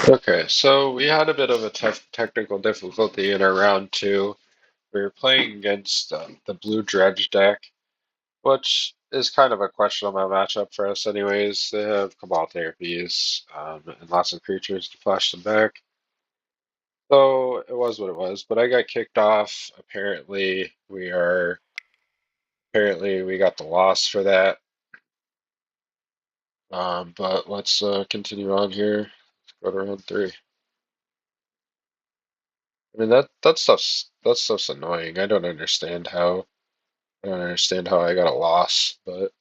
Okay, so we had a bit of a technical difficulty in our round two. We were playing against the blue dredge deck, which is kind of a questionable matchup for us anyways. They have Cabal therapies and lots of creatures to flash them back. So it was what it was, but I got kicked off. Apparently we got the loss for that. But let's continue on here. Let's go to round three. I mean that stuff's annoying. I don't understand how I got a loss, but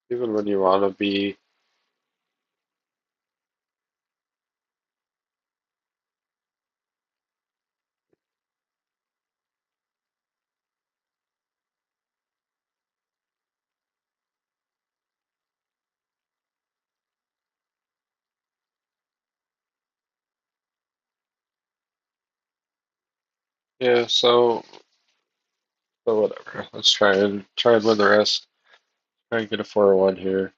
even when you want to be, yeah, so whatever. Let's try and win the rest. Try and get a 4-1 here.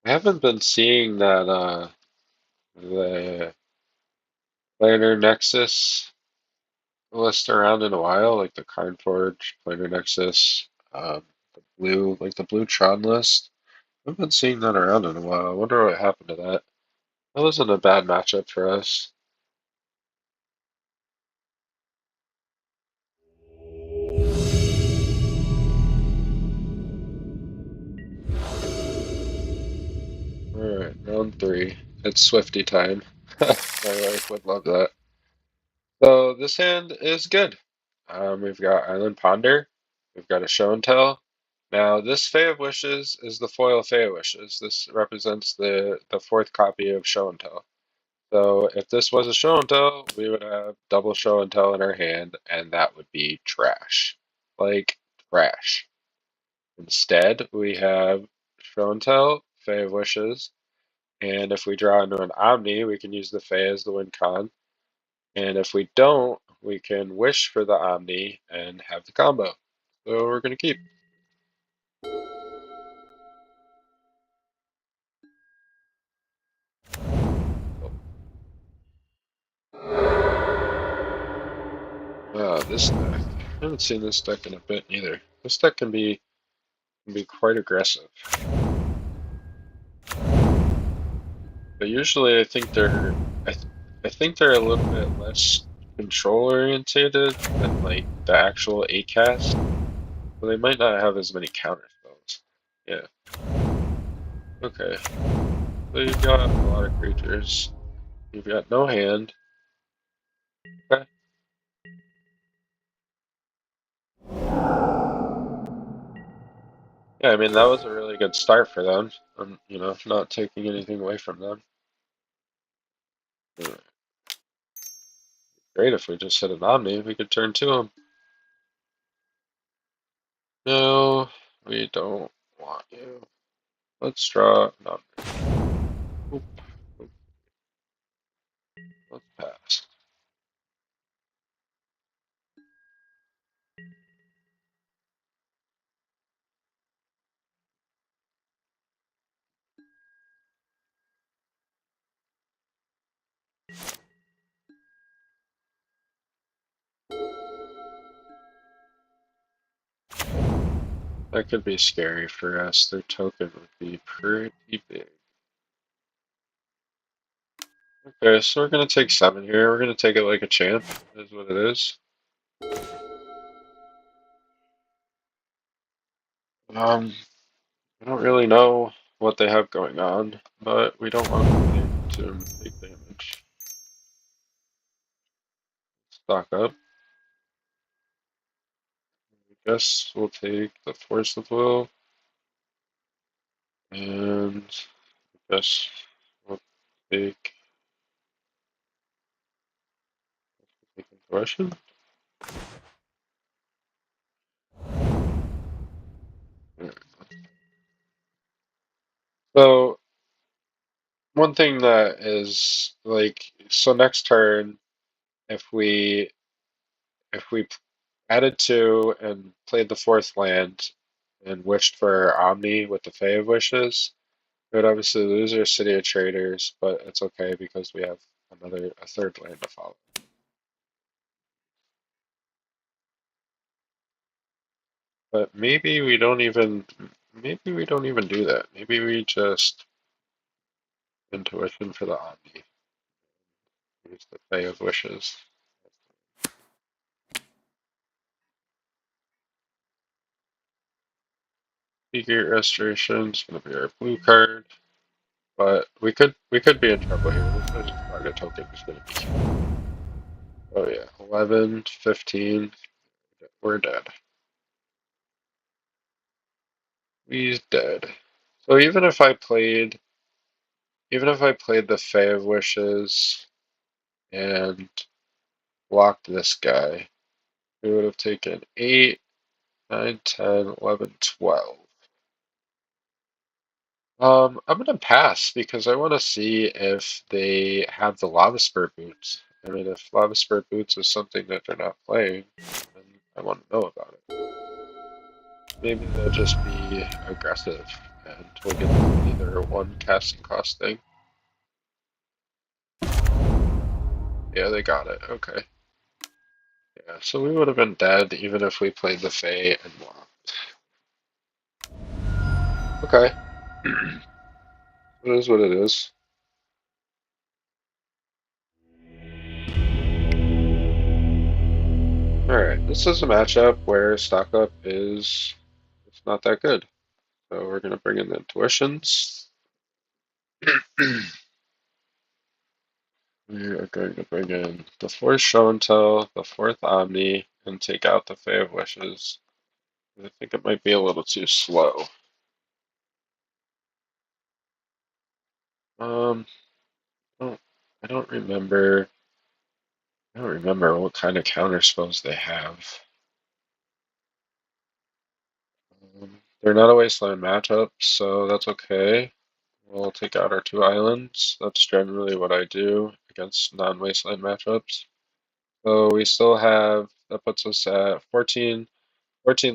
I haven't been seeing that the Planar Nexus list around in a while, like the Carnforge, Planar Nexus, the blue Tron list. I haven't been seeing that around in a while. I wonder what happened to that. That wasn't a bad matchup for us. Alright, round three. It's Swifty time. My wife would love that. So this hand is good. We've got Island Ponder. We've got a Show and Tell. Now this Fae of Wishes is the foil Fae of Wishes. This represents the fourth copy of Show and Tell. So if this was a Show and Tell, we would have double Show and Tell in our hand, and that would be trash. Like trash. Instead, we have Show and Tell, Fae of Wishes, and if we draw into an Omni, we can use the Fae as the win con. And if we don't, we can wish for the Omni and have the combo. So we're going to keep. This deck. I haven't seen this deck in a bit either. This deck can be quite aggressive. But usually I think they're a little bit less control orientated than like the actual 8 cast. So they might not have as many counter spells. Yeah. Okay. So you've got a lot of creatures. You've got no hand. Okay. Yeah, I mean that was a really good start for them. Not taking anything away from them. Great if we just hit an Omni, we could turn to them. No, we don't want you. Let's draw an Omni. Oop, oop, let's pass. That could be scary for us. Their token would be pretty big. Okay, so we're gonna take 7 here. We're gonna take it like a champ, is what it is. Um, I don't really know what they have going on, but we don't want them to take damage. Stock up. I guess we'll take the Force of Will, and I guess we'll take Question? So one thing that is like, so next turn, if we if we added two and played the fourth land and wished for Omni with the Fae of Wishes, we would obviously lose our City of Traders, but it's okay because we have a third land to follow. But maybe we don't even do that. Maybe we just intuition for the Omni. Use the Fae of Wishes. Secret Restoration is gonna be our blue card. But we could be in trouble here. This Legend Saga token is gonna be huge. Oh yeah. 11, 15. We're dead. He's dead. So even if I played the Fae of Wishes and blocked this guy, we would have taken 8, 9, 10, 11, 12. I'm gonna pass because I want to see if they have the Lava Spur boots. I mean, if Lava Spur boots is something that they're not playing, then I want to know about it. Maybe they'll just be aggressive, and we'll get either one casting cost thing. Yeah, they got it. Okay. Yeah, so we would have been dead even if we played the Fae and won. Okay. It is what it is. Alright, this is a matchup where stock up is it's not that good. So we're gonna bring in the intuitions. We are going to bring in the fourth show and tell, the fourth Omni, and take out the Fae of Wishes. I think it might be a little too slow. Um, I don't remember. I don't remember what kind of counter spells they have. They're not a wasteland matchup, so that's okay. We'll take out our two islands. That's generally what I do against non-wasteland matchups. So we still have, that puts us at 14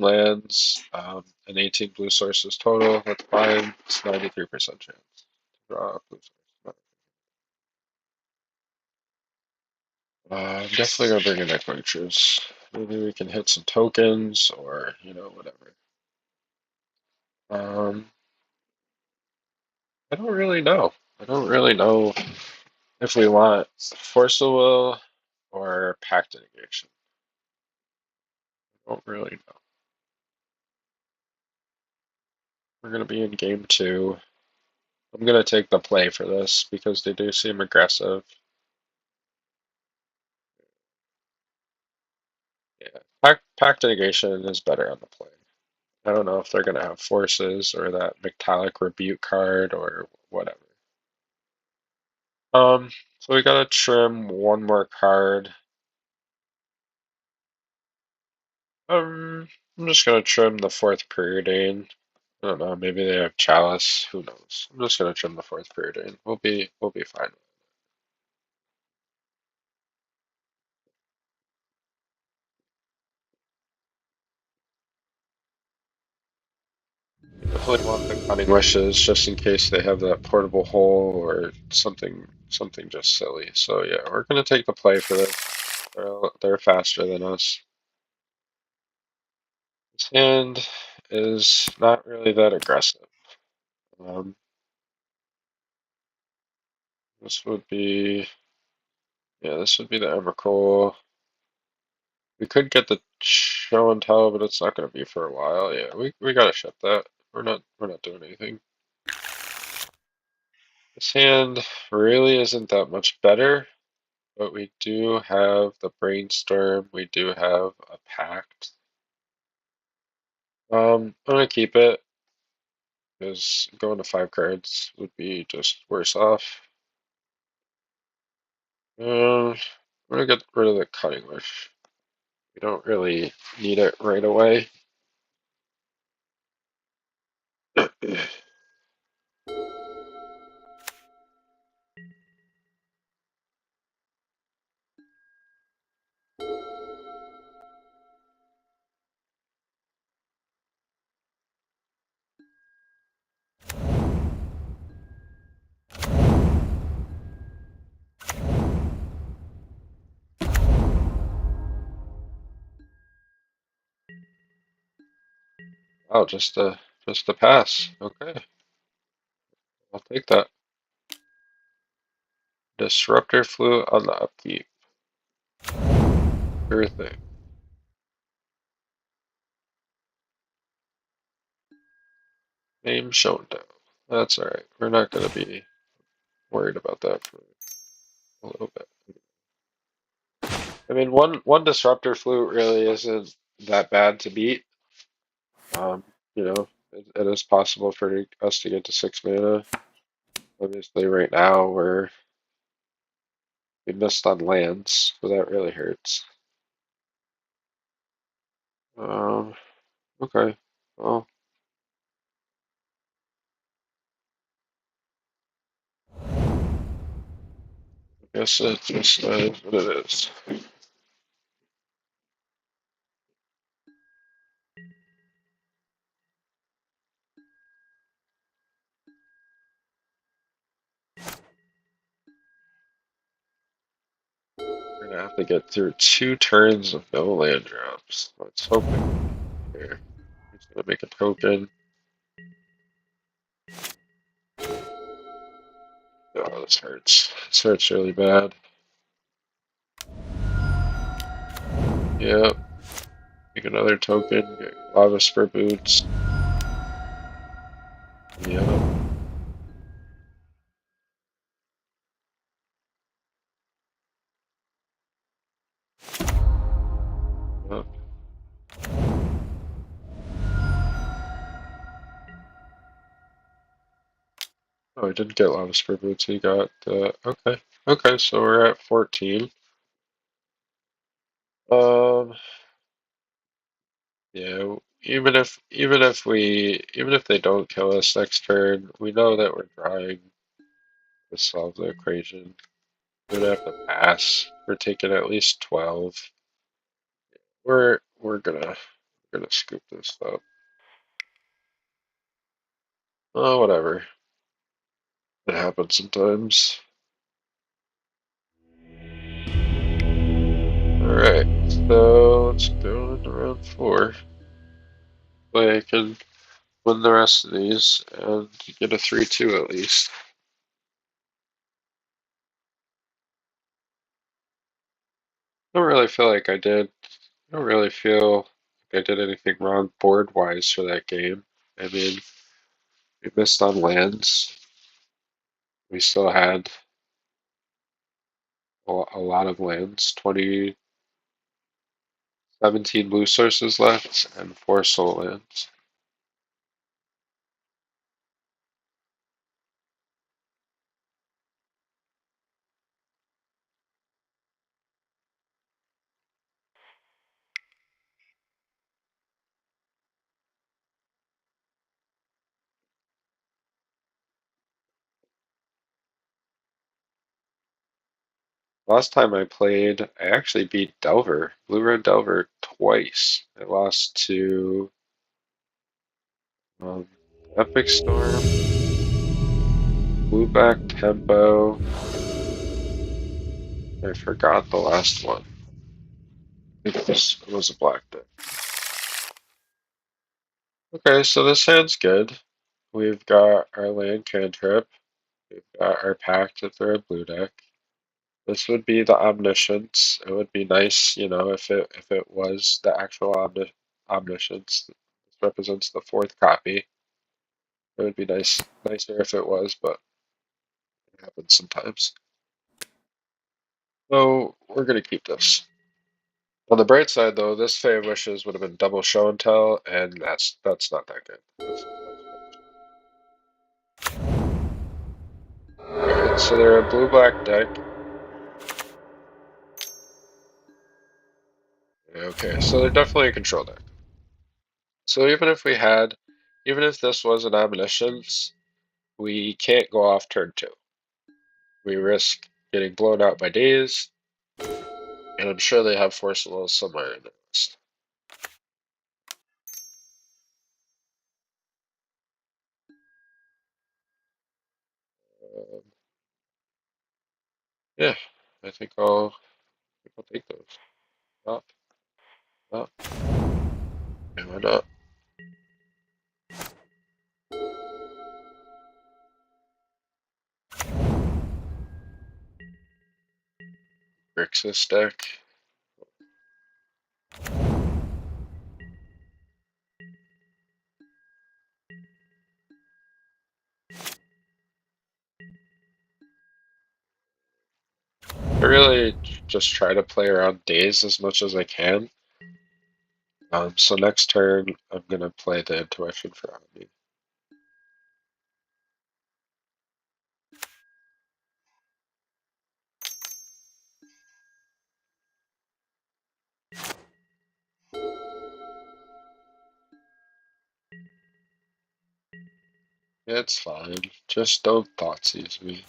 lands, and 18 blue sources total. That's fine. It's 93% chance to draw a blue source. I'm definitely gonna bring in Equitrues. Maybe we can hit some tokens or, whatever. Um, I don't really know. I don't really know if we want Force of Will or Pact Negation. I don't really know. We're gonna be in game two. I'm gonna take the play for this because they do seem aggressive. Yeah, Pact Negation is better on the play. I don't know if they're gonna have forces or that Metallic Rebuke card or whatever. So we gotta trim one more card. I'm just gonna trim the fourth Preordain. I don't know, maybe they have Chalice. Who knows? I'm just gonna trim the fourth Preordain. We'll be fine. Definitely want the Cunning Wishes just in case they have that portable hole or something just silly. So yeah, we're gonna take the play for this. They're faster than us. This hand is not really that aggressive. Um, this would be this would be the Emrakul. We could get the show and tell, but it's not going to be for a while. Yeah, we gotta shut that. We're not doing anything. This hand really isn't that much better, but we do have the brainstorm. We do have a pact. I'm gonna keep it because going to 5 cards would be just worse off. Um, I'm gonna get rid of the cutting wish. We don't really need it right away. Oh, just a pass. Okay, I'll take that. Disruptor flew on the upkeep. Sure thing. Name shown down. That's alright. We're not gonna be worried about that for a little bit. I mean, one disruptor flute really isn't that bad to beat. Um, it is possible for us to get to 6 mana. Obviously, right now we missed on lands, so that really hurts. Um, okay. Well, I guess it just is what it is. We're gonna have to get through 2 turns of no land drops. Let's hope we can make it here. He's gonna make a token. Oh, this hurts. This hurts really bad. Yep. Make another token. Get lava spur boots. Yep. Yep. Oh, I didn't get lava spur boots. He got okay. Okay, so we're at 14. Um, yeah. Even if they don't kill us next turn, we know that we're trying to solve the equation. We're gonna have to pass. We're taking at least 12. We're gonna scoop this up. Oh, whatever. It happens sometimes. Alright, so let's go into round 4. Play I can win the rest of these and get a 3-2 at least. I don't really feel like I did. I don't really feel like I did anything wrong board wise for that game. I mean, we missed on lands. We still had a lot of lands. 17 blue sources left and 4 soul lands. Last time I played, I actually beat Delver, Blue Red Delver, twice. I lost to um, Epic Storm, Blueback Tempo. I forgot the last one. It was a black deck. Okay, so this hand's good. We've got our land cantrip. We've got our pact if they're a blue deck. This would be the omniscience. It would be nice, if it was the actual omniscience. This represents the 4th copy. It would be nicer if it was, but it happens sometimes. So we're gonna keep this. On the bright side, though, this Fae of Wishes would have been double show and tell, and that's not that good. All right, so they're a blue-black deck. Okay, so they're definitely a control deck. So even if this was an omniscience, we can't go off turn two. We risk getting blown out by days, and I'm sure they have force wills somewhere in the list. Um, yeah, I think I'll take those. Up, up, and why not? Grixis deck. I really just try to play around days as much as I can. So next turn, I'm gonna play the intuition for Omni. It's fine. Just don't Thoughtseize me.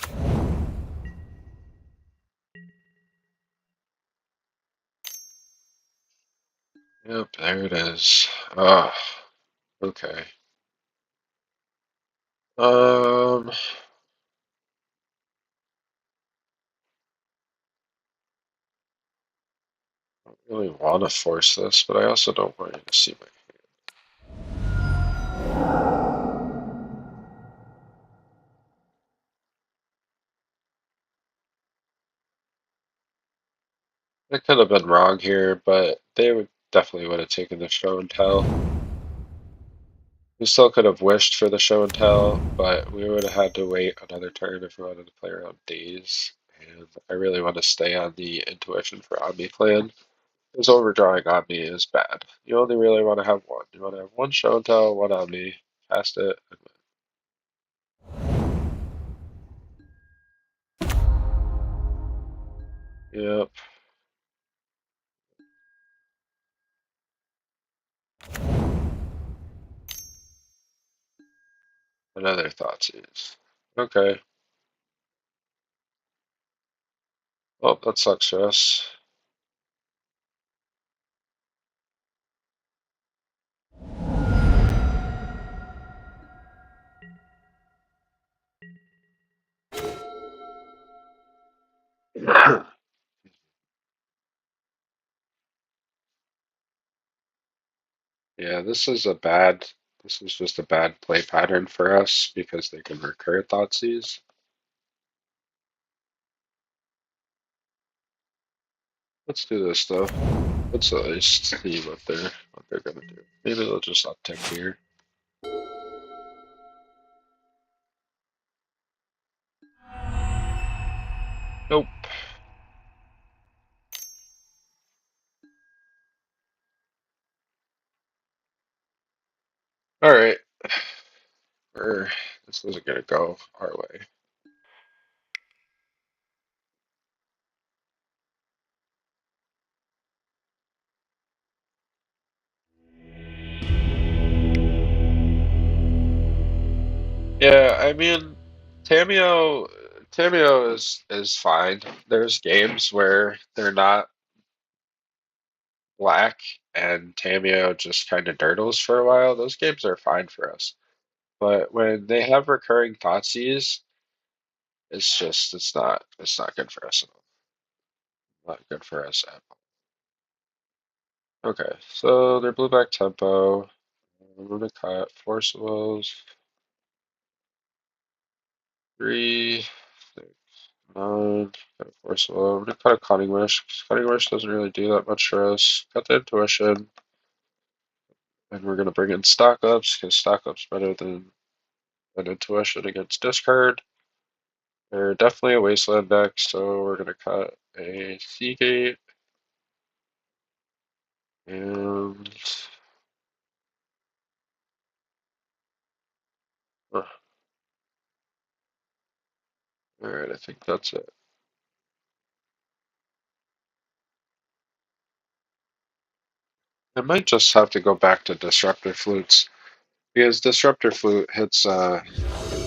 Yep, there it is. Ah, okay. Um, I don't really want to force this, but I also don't want you to see my. I could have been wrong here, but they would definitely would have taken the show and tell. We still could have wished for the show and tell, but we would have had to wait another turn if we wanted to play around days. And I really want to stay on the intuition for Omni Clan. Because overdrawing Omni is bad. You only really want to have one. You want to have one show and tell, one Omni, cast it, and win. Yep, another Thoughtseize. Okay. Well, that sucks for us. Yeah, this is just a bad play pattern for us because they can recur Thoughtseize. Let's do this though. Let's at least see what they're gonna do. Maybe they'll just uptick here. Nope. All right. This wasn't gonna go our way. Yeah, I mean, Tamio, Tamio is fine. There's games where they're not black and Tamio just kind of dirtles for a while. Those games are fine for us. But when they have recurring Thoughtseize, it's not good for us at all. Not good for us at all. Okay, so they're blue back tempo. I'm gonna cut Force Wills 3, 6, 9. Cut a Force Will. I'm gonna cut a Cunning Wish. 'Cause Cunning Wish doesn't really do that much for us. Cut the Intuition, and we're gonna bring in Stock Ups because Stock Ups better than an Intuition against discard. They're definitely a Wasteland deck, so we're gonna cut a Seagate and. Alright, I think that's it. I might just have to go back to Disruptor Flutes because Disruptor Flute hits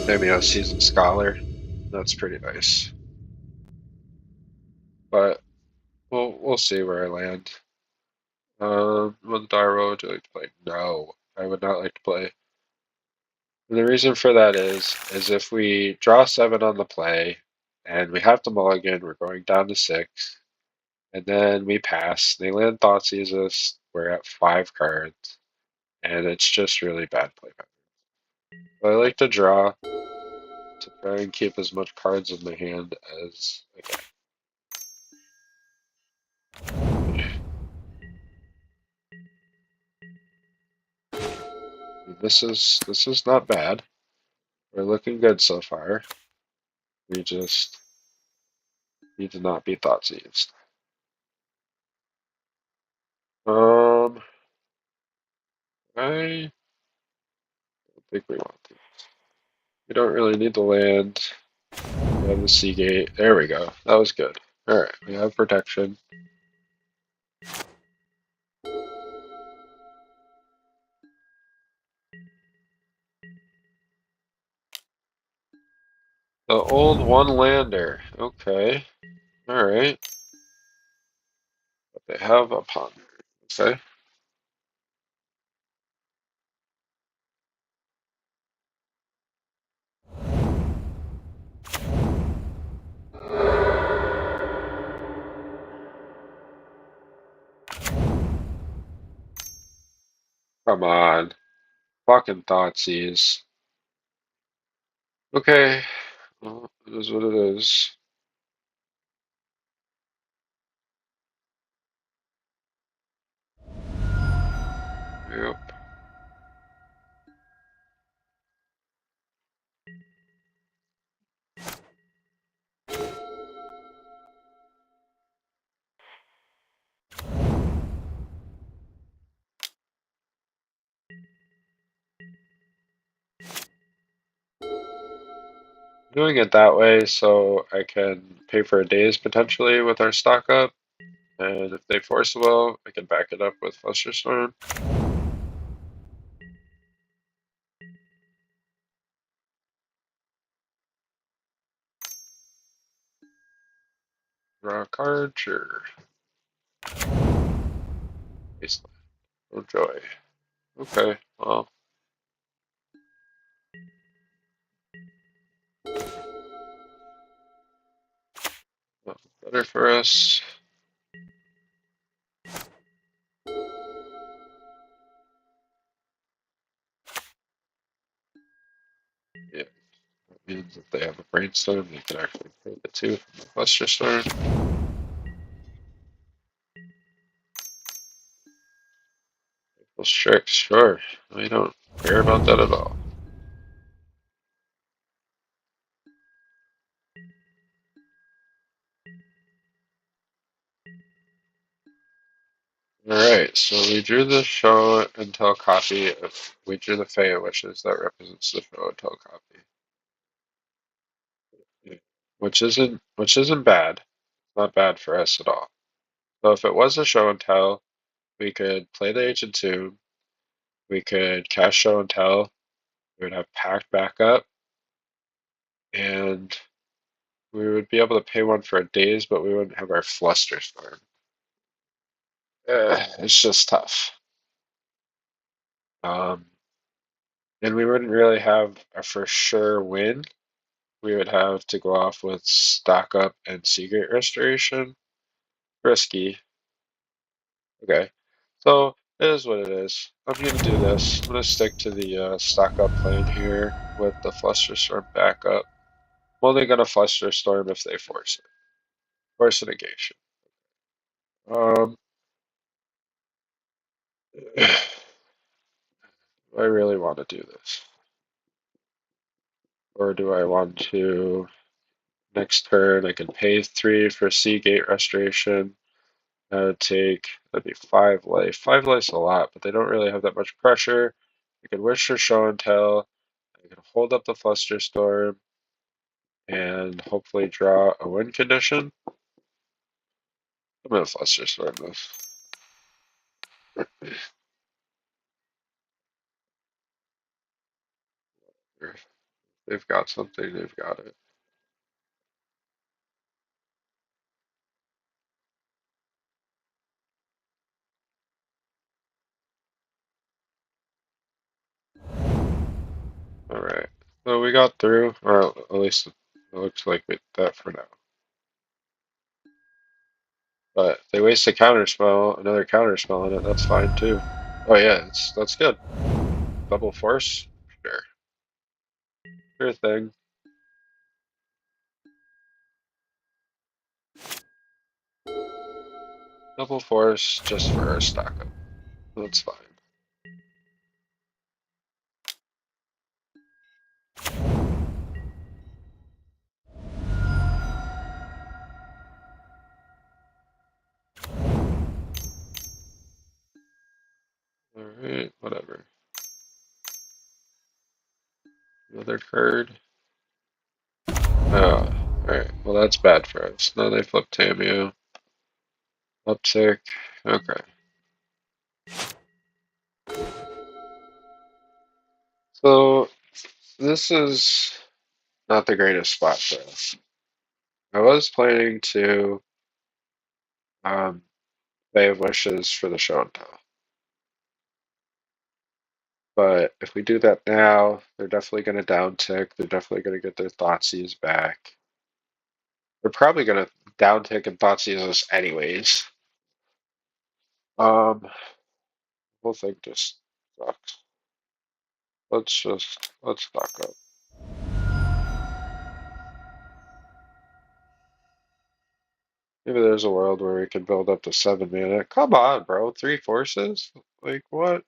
maybe a Seasoned Scholar. That's pretty nice. But we'll see where I land. With Darrow, do I like to play? No, I would not like to play. And the reason for that is if we draw 7 on the play and we have to mulligan, we're going down to 6, and then we pass. They land Thoughtseize, we're at 5 cards, and it's just really bad play. So I like to draw to try and keep as much cards in my hand as I can. This is not bad. We're looking good so far. We just need to not be Thoughtseize. Um, I don't think we want to. We don't really need the land. We have the Seagate. There we go. That was good. Alright, we have protection. The old one lander. Okay. Alright. But they have a ponder. Okay. Come on. Fucking Thoughtseize. Okay. Well, it is what it is. Yep. Doing it that way so I can pay for a daze potentially with our stock up. And if they force a will, I can back it up with Flusterstorm. Draw a card, sure. Wasteland. Oh joy. Okay, well. Better for us. Yeah, that means if they have a brainstorm, they can actually pay the 2 from the cluster storm. Well, sure. We don't care about that at all. Alright, so we drew the show and tell copy. If we drew the Fey Wishes, that represents the show and tell copy. Yeah. Which isn't bad. Not bad for us at all. So if it was a show and tell, we could play the Ancient Tomb, we could cast show and tell, we would have Pact back up, and we would be able to pay 1 for a daze, but we wouldn't have our Flusterstorm. It's just tough. And we wouldn't really have a for sure win. We would have to go off with stock up and Seagate Restoration. Risky. Okay. So it is what it is. I'm going to do this. I'm going to stick to the stock up plan here with the Flusterstorm backup. I'm only going to Flusterstorm if they force it. Force a negation. Um, do I really want to do this? Or do I want to, next turn, I can pay 3 for Seagate Restoration. That'd be 5 life. 5 life's a lot, but they don't really have that much pressure. I could wish for show and tell. I can hold up the Flusterstorm and hopefully draw a win condition. I'm gonna Flusterstorm this. If they've got something, they've got it. All right. So we got through, or at least it looks like that for now. But if they waste a counterspell, another counterspell on it, that's fine too. Oh yeah, that's good. Double force? Sure. Sure thing. Double force just for our stock up. That's fine. Alright, whatever. Another card. Oh, alright. Well, that's bad for us. Now they flip Tamio. Uptick. Okay. So, this is not the greatest spot for us. I was planning to um, Bay of Wishes for the show and tell. But if we do that now, they're definitely going to downtick. They're definitely going to get their Thoughtseize back. They're probably going to downtick and Thoughtseize us anyways. Whole thing just sucks. Let's stock up. Maybe there's a world where we can build up to 7 mana. Come on, bro. 3 forces? Like what?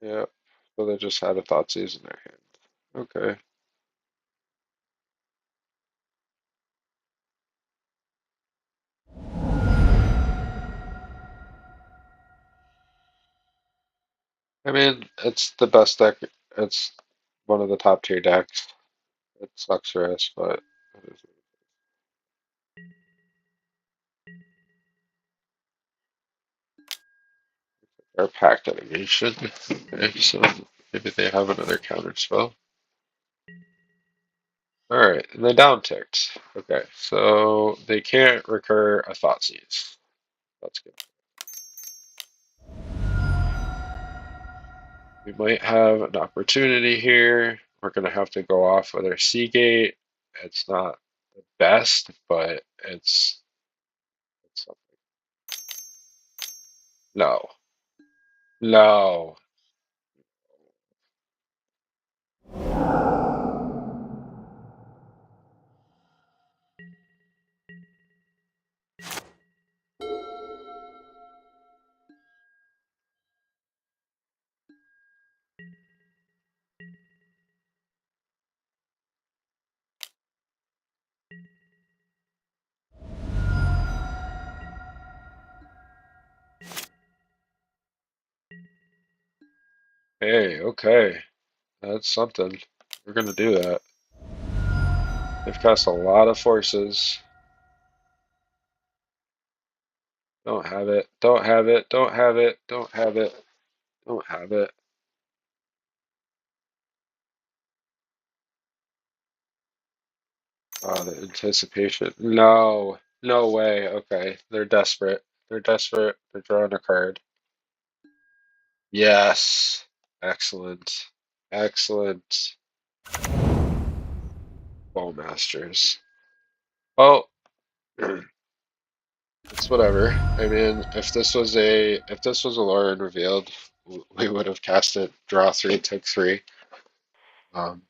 Yeah. So they just had a Thoughtseize in their hand. Okay. I mean, it's the best deck. It's one of the top tier decks. It sucks for us, but our pack delegation. Okay, so maybe they have another counter spell. Alright, and they down ticked. Okay, so they can't recur a Thoughtseize. That's good. We might have an opportunity here. We're going to have to go off with our Seagate. It's not the best, but it's something. No. No. Hey, okay. That's something. We're going to do that. They've cast a lot of forces. Don't have it. Don't have it. Don't have it. Don't have it. Don't have it. Oh, the anticipation. No. No way. Okay. They're desperate. They're desperate. They're drawing a card. Yes. Excellent. Excellent. Bowmasters. Well, it's whatever. I mean, if this was a lore revealed, we would have cast it, draw 3, take 3. Would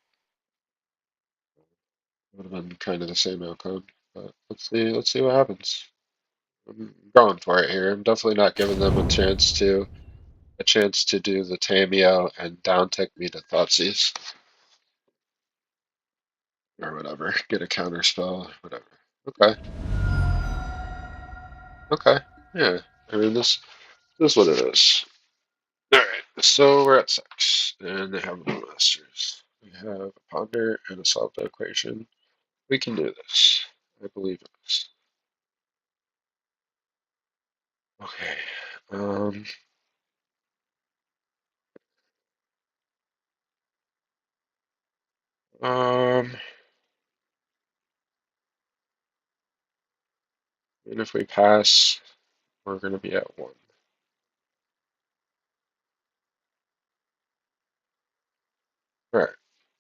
have been kind of the same outcome. But let's see what happens. I'm going for it here. I'm definitely not giving them a chance to do the Tameo and down tick me to Thoughtseize or whatever. Get a counter spell, whatever. Okay. Okay. Yeah. I mean this is what it is. So we're at 6, and they have no masters. We have a ponder and a solved equation. We can do this. I believe in this. Okay. Um, and if we pass, we're going to be at 1. All right.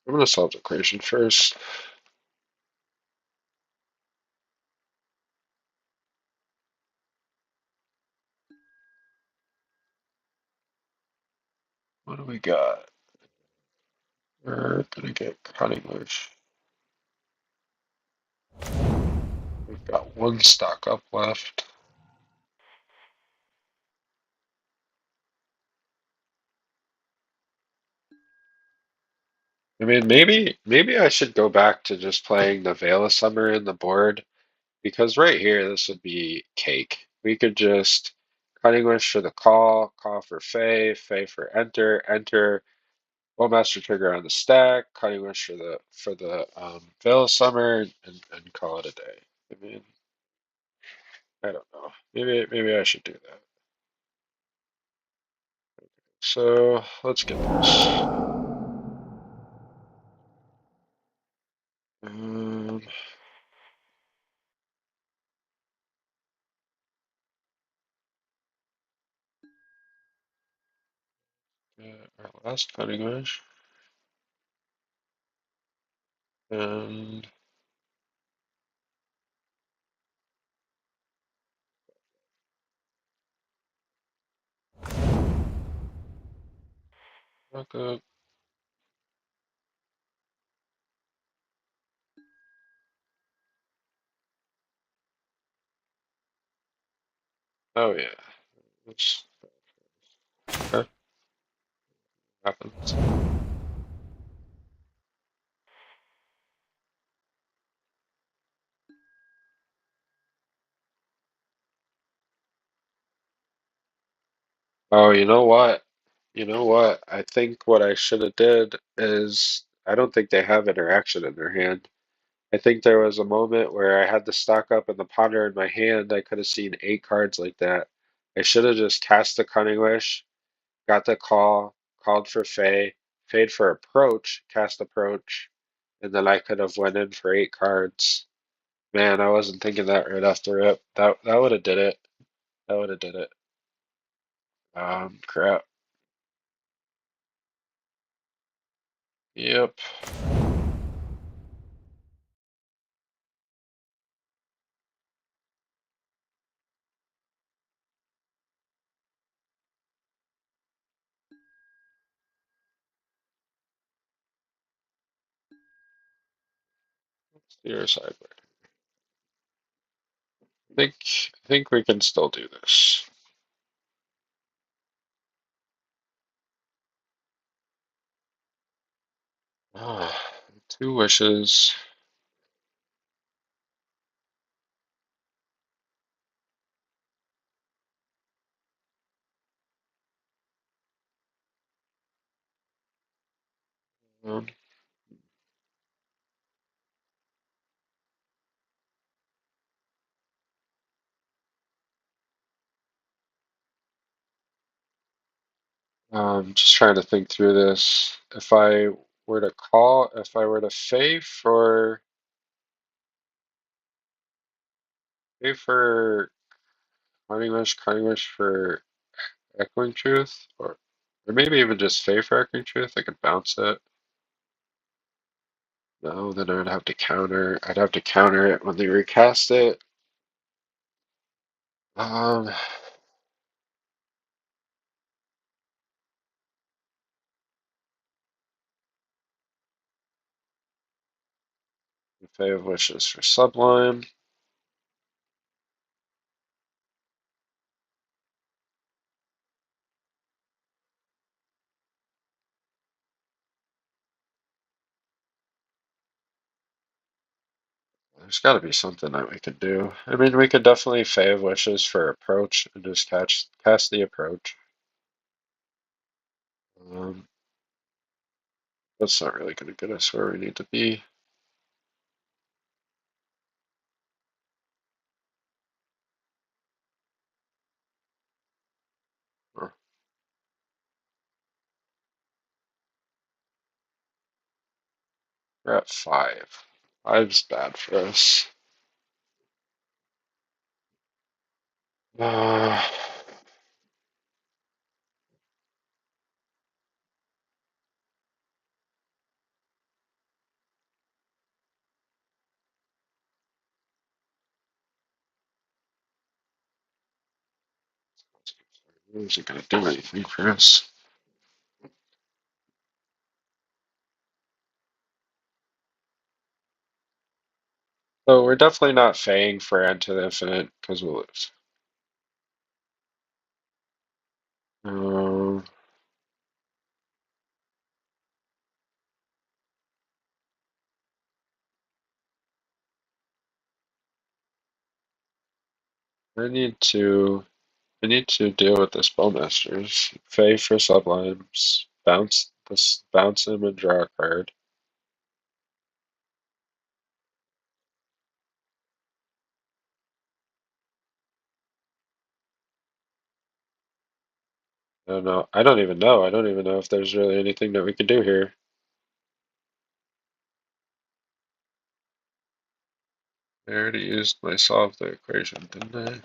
I'm going to solve the equation first. What do we got? We're going to get cut English. We've got 1 stock up left. I mean, maybe I should go back to just playing the Veil of Summer in the board, because right here, this would be cake. We could just cutting wish for the call for Fey for enter, Bowmaster trigger on the stack, cutting wish for the Veil of Summer, and call it a day. I mean, I don't know. Maybe I should do that. So let's get this. Um, our last cutting wish, and back up. Oh yeah, that's that happens. Oh, you know what? You know what? I think what I should have did is I don't think they have interaction in their hand. I think there was a moment where I had the stock up and the ponder in my hand. I could have seen 8 cards like that. I should have just cast the Cunning Wish, got the call, called for Fey, Fade for approach, cast approach, and then I could have went in for 8 cards. Man, I wasn't thinking that right off the rip. That would have did it. That would have did it. Crap. Yep. Steer sideways. I think we can still do this. Ah, 2 wishes. Um, just trying to think through this. If I were to pay for cunning wish for echoing truth, or maybe even just pay for echoing truth. I could bounce it. No, then I'd have to counter. I'd have to counter it when they recast it. Um, Fae of Wishes for Sublime. There's got to be something that we could do. I mean, we could definitely Fae of Wishes for approach and just cast the approach. Um, that's not really going to get us where we need to be. Huh. We're at 5. 5's bad for us. Uh, it isn't going to do anything for us. So we're definitely not Fang for Into the Infinite because we'll lose. Um, I need to deal with this Bowmasters. Fey for sublimes. Bounce him and draw a card. I don't know. I don't even know. I don't even know if there's really anything that we could do here. I already used my solve the equation, didn't I?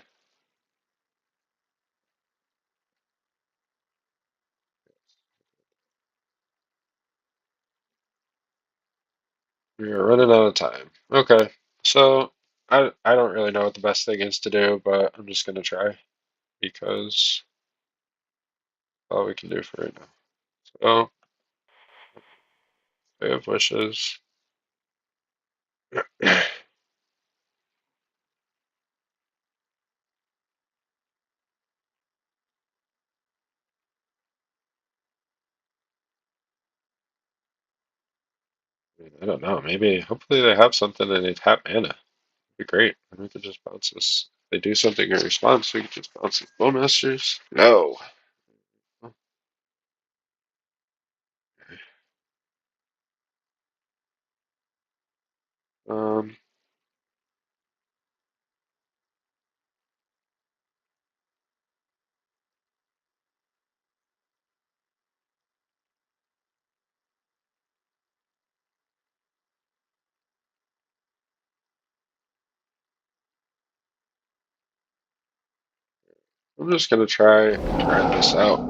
We are running out of time. Okay, so I don't really know what the best thing is to do, but I'm just gonna try because all we can do for right now. So we have wishes. I mean, I don't know. Maybe hopefully they have something and they tap mana. It'd be great. And we could just bounce this. If they do something in response, we could just bounce these Bowmasters. No. Um, I'm just gonna try and grind this out.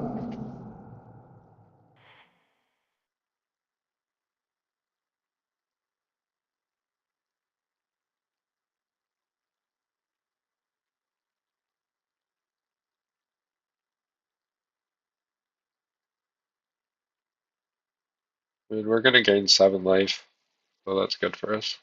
I mean, we're gonna gain 7 life, so that's good for us.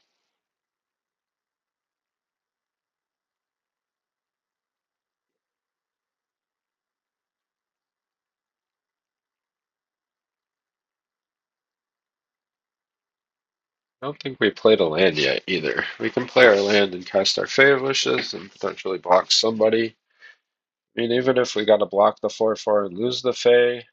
I don't think we played a land yet either. We can play our land and cast our Fey of Wishes and potentially block somebody. I mean, even if we gotta block the 4/4 and lose the Fey,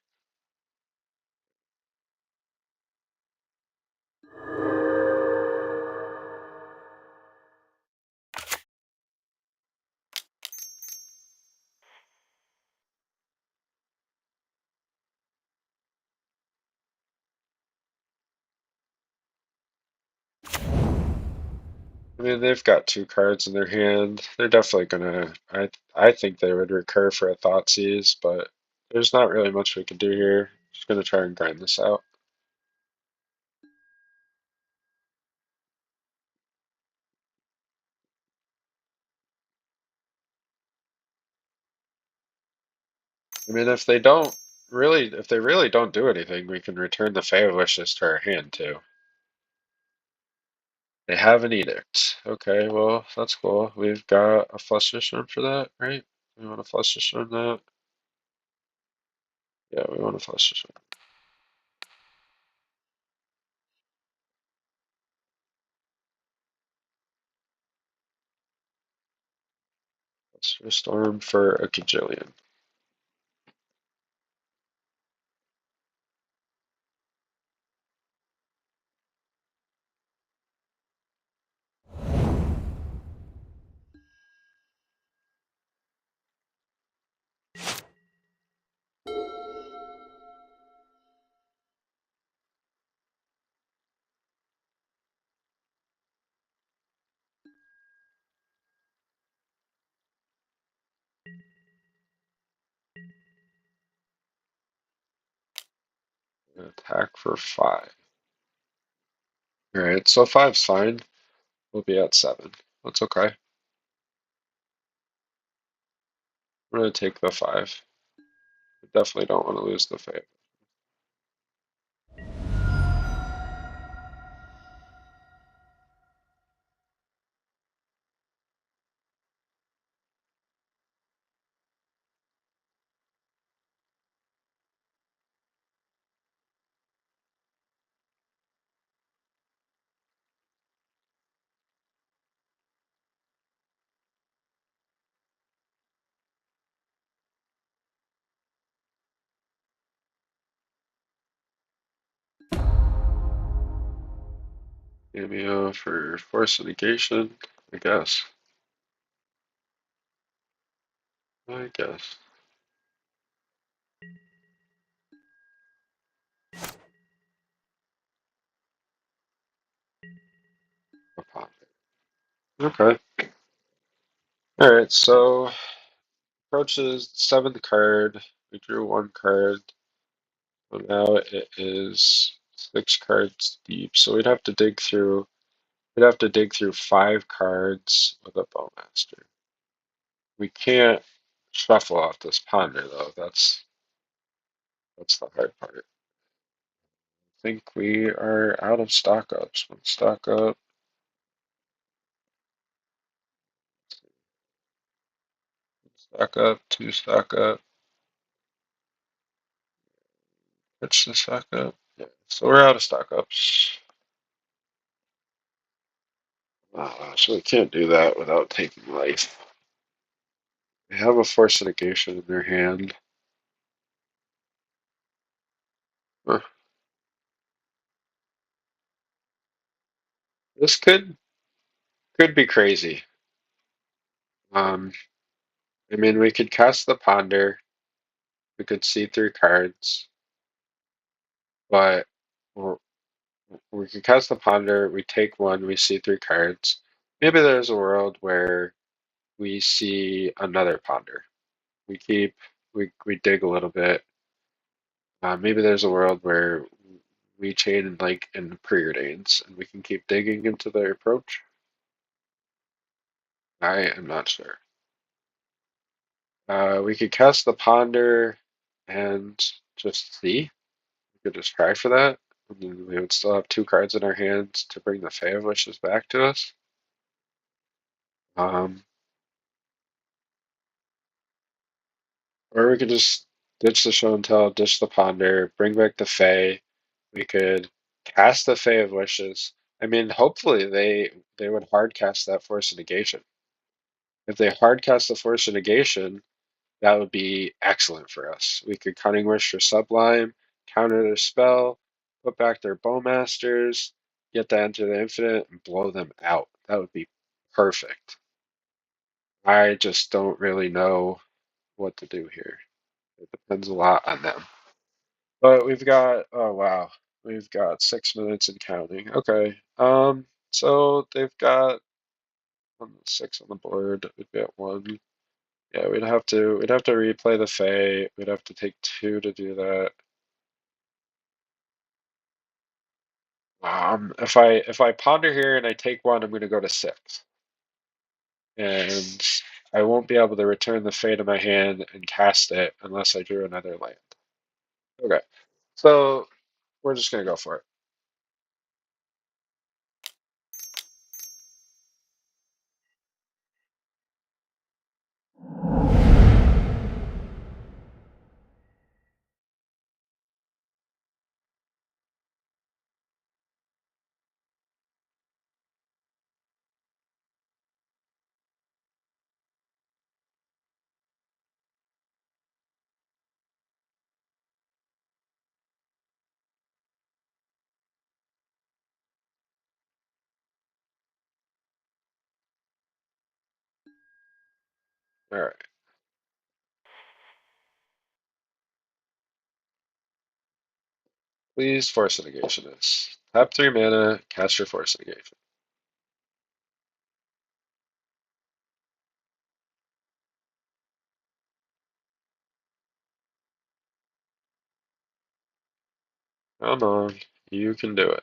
I mean, they've got 2 cards in their hand. They're definitely gonna. I think they would recur for a Thoughtseize, but there's not really much we can do here. Just gonna try and grind this out. I mean, if they really don't do anything, we can return the Fey of Wishes to our hand too. They have an edict. Okay, well, that's cool. We've got a flush storm for that, right? We want to flush storm that. Yeah, we want to flush storm. Flush storm for a Kajillion. Attack for 5. Alright, so five's fine. We'll be at 7. That's okay. I'm gonna take the 5. We definitely don't want to lose the fate. Cameo for force negation, I guess. I guess. Okay. Alright, so approaches 7th card. We drew 1 card. So now it is 6 cards deep. So we'd have to dig through 5 cards with a Bowmaster. We can't shuffle off this ponder though. That's the hard part. I think we are out of stock ups. One stock up. Stock up, 2 stock up. Pitch the stock up. Yeah, so we're out of stock ups. So we can't do that without taking life. They have a force negation in their hand. Huh. This could be crazy. Um, I mean, we could cast the ponder. We could see 3 cards, but we're, we could cast the ponder. We take 1. We see 3 cards. Maybe there's a world where we see another ponder. We keep we dig a little bit. Maybe there's a world where we chain like in preordains and we can keep digging into their approach. I am not sure. We could cast the ponder and just see. We could just try for that. And then we would still have 2 cards in our hands to bring the Fae of Wishes back to us. Um, or we could just ditch the show and tell, ditch the ponder, bring back the Fae. We could cast the Fae of Wishes. I mean, hopefully they would hard cast that Force of Negation. If they hard cast the Force of Negation, that would be excellent for us. We could Cunning Wish for Sublime, counter their spell, put back their Bowmasters, get to enter the Infinite, and blow them out. That would be perfect. I just don't really know what to do here. It depends a lot on them. But we've got, oh wow, we've got 6 minutes and counting. Okay. So they've got 6 on the board. We'd be at 1. Yeah, we'd have to replay the Fae. We'd have to take 2 to do that. If I ponder here and I take 1, I'm gonna go to 6. And I won't be able to return the Fae to my hand and cast it unless I drew another land. Okay. So we're just gonna go for it. Alright. Please force negation this. Tap 3 mana, cast your force negation. Come on. You can do it.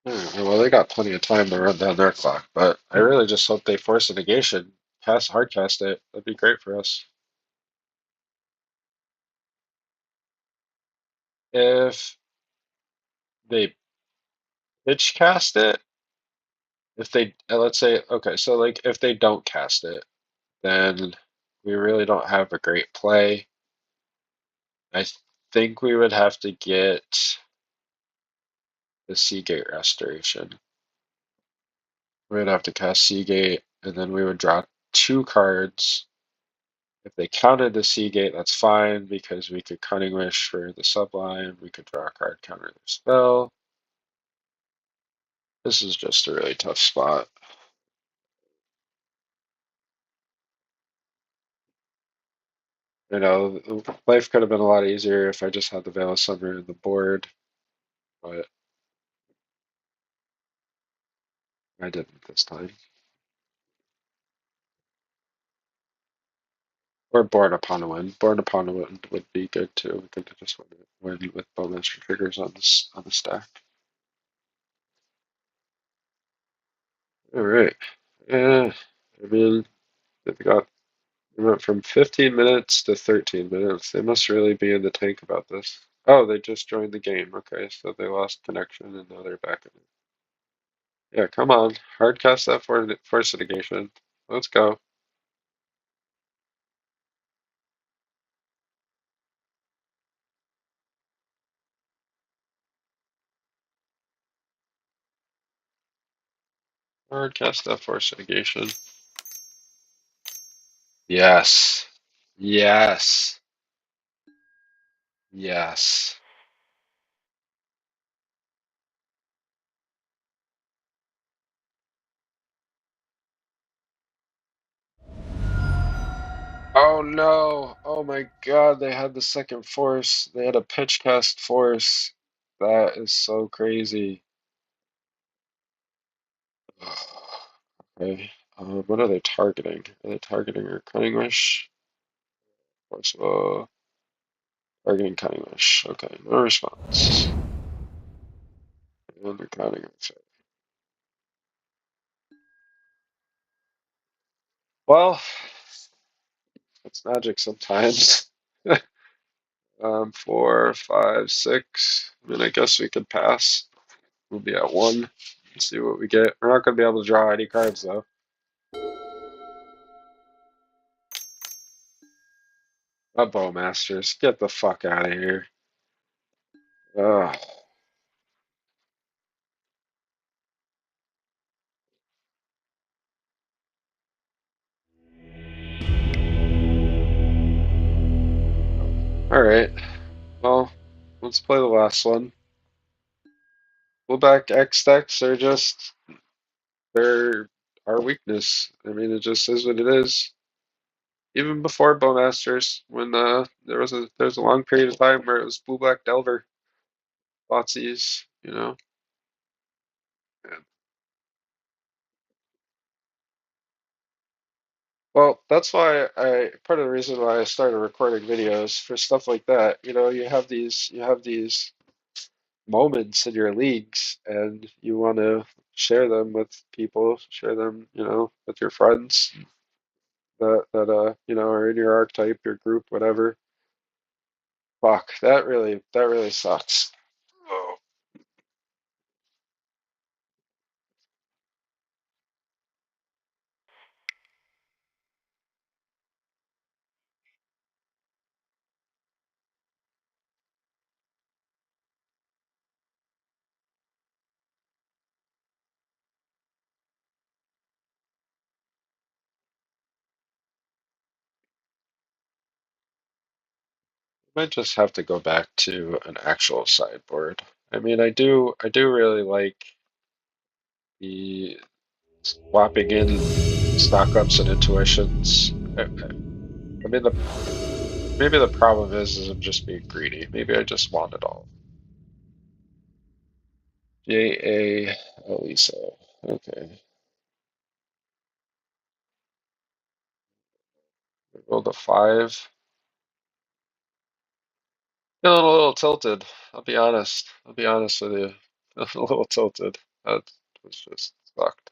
Well, they got plenty of time to run down their clock, but I really just hope they force a negation, hardcast it. That'd be great for us. If they pitch cast it, if they, let's say, okay, so like if they don't cast it, then we really don't have a great play. I think we would have to get the Seagate restoration. We would have to cast Seagate, and then we would draw two cards. If they counted the Seagate, that's fine, because we could Cunning Wish for the Sublime. We could draw a card counter their spell. This is just a really tough spot. You know, life could have been a lot easier if I just had the Veil of Summer in the board, but I didn't this time. Or Born Upon a Wind. Born Upon a Wind would be good too. We could just win with Bowmaster triggers on the stack. All right. Yeah, I mean, they've got we went from 15 minutes to 13 minutes. They must really be in the tank about this. Oh, they just joined the game. Okay, so they lost connection and now they're back in it. Yeah, come on. Hardcast that for force negation. Let's go. Hardcast that force negation. Yes. Yes. Yes. Oh no. Oh my God, they had the second force. They had a pitch cast force. That is so crazy. Okay. What are they targeting? Are they targeting her Cunning Wish? Forcible. Targeting Cunning Wish. Okay, no response. And they're counting it. Well, it's magic sometimes. 4, 5, 6. I mean, I guess we could pass. We'll be at 1. Let's see what we get. We're not going to be able to draw any cards, though. A Bowmasters. Get the fuck out of here. Ugh. Alright. Well, let's play the last one. Fullback X decks are just, they're our weakness. I mean, it just is what it is. Even before Bowmasters, when there was a long period of time where it was Blue Black Delver, Thoughtseize, you know. And, well, that's why part of the reason why I started recording videos for stuff like that. You know, you have these moments in your leagues, and you want to share them with people, share them, you know, with your friends that you know are in your archetype, your group, whatever. Fuck, that really sucks. Oh. might just have to go back to an actual sideboard. I mean, I do really like the swapping in stock ups and intuitions. I mean, maybe the problem is I'm just being greedy. Maybe I just want it all. J.A. Elisa. Okay. Roll the 5. Feeling a little tilted. I'll be honest. I'll be honest with you. A little tilted. That was just sucked.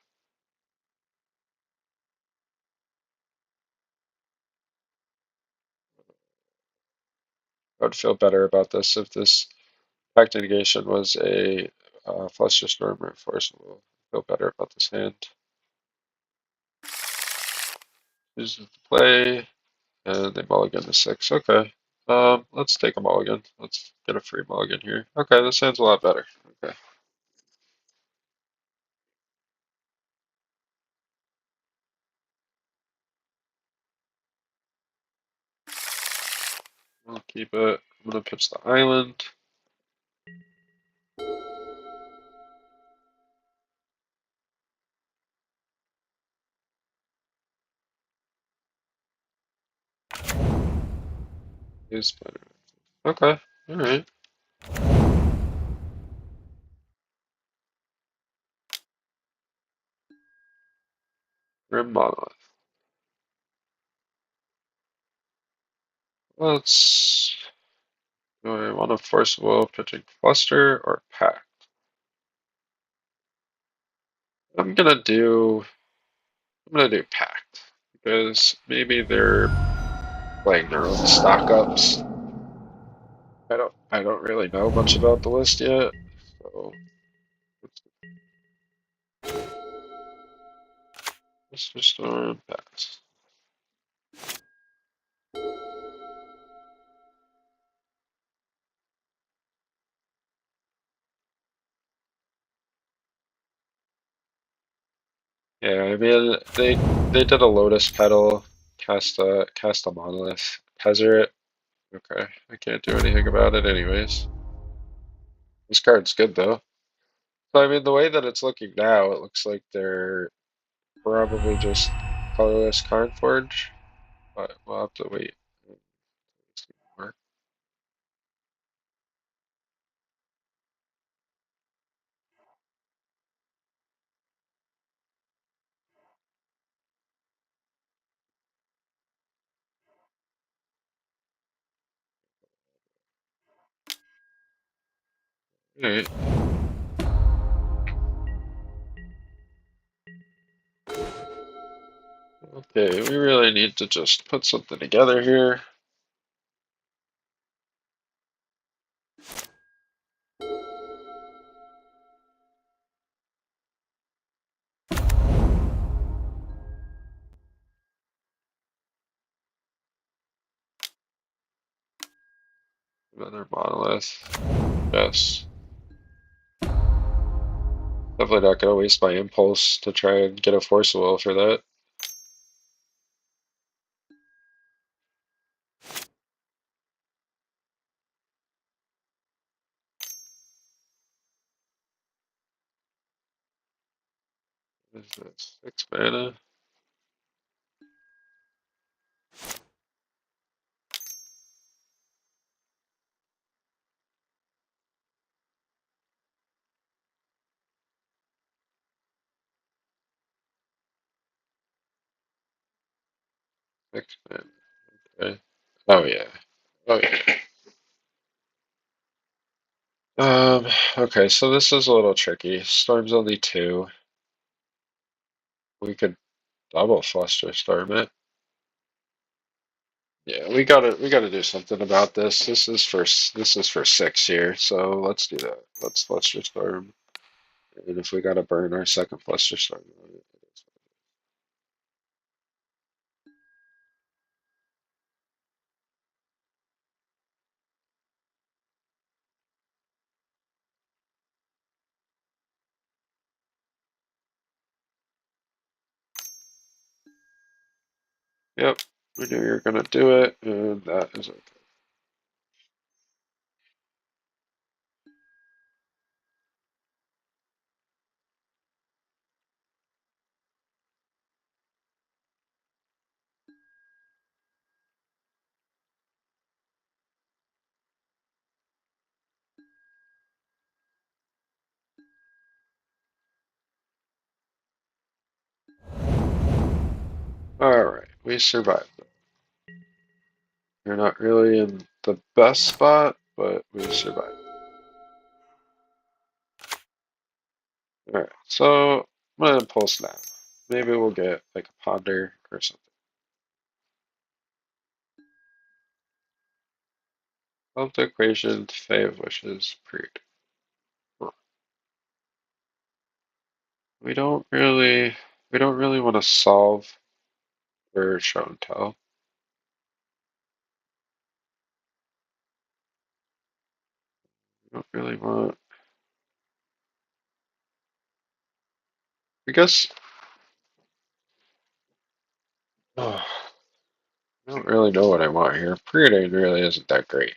I would feel better about this if this pact negation was a fluster storm reinforceable. Feel better about this hand. Uses the play, and they mulligan to 6. Okay. Let's take a mulligan. Let's get a free mulligan here. Okay, this hand's a lot better. Okay. I'll keep it. I'm gonna pitch the island. Use better. Okay. Alright. Grim Monolith. Let's. Do I want to forcible pitching fluster or pack? I'm gonna do pact because maybe they're playing their own stock ups. I don't really know much about the list yet, so let's just pass. Yeah, I mean they did a Lotus Petal, cast a Monolith, Pezzer it. Okay, I can't do anything about it anyways. This card's good though. So I mean the way that it's looking now, it looks like they're probably just colorless Carnforge, but we'll have to wait. See more. Alright. Okay, we really need to just put something together here. Another monolith. Yes. Definitely not gonna waste my impulse to try and get a force will for that. What is that? 6 mana. 6 mana. Okay. Oh yeah. Oh yeah. Okay, so this is a little tricky. Storm's only 2. We could double fluster storm it. Yeah, we gotta do something about this. This is for 6 here, so let's do that. Let's fluster storm. And if we gotta burn our second fluster storm, yep, we knew you were gonna do it, and that is okay. Alright, we survived. We're not really in the best spot, but we survived. Alright, so I'm gonna pulse now. Maybe we'll get like a ponder or something. Solve the equation, Fae of Wishes, period. We don't really want to solve for show and tell. We don't really want. I guess. Oh, I don't really know what I want here. Preordain really isn't that great.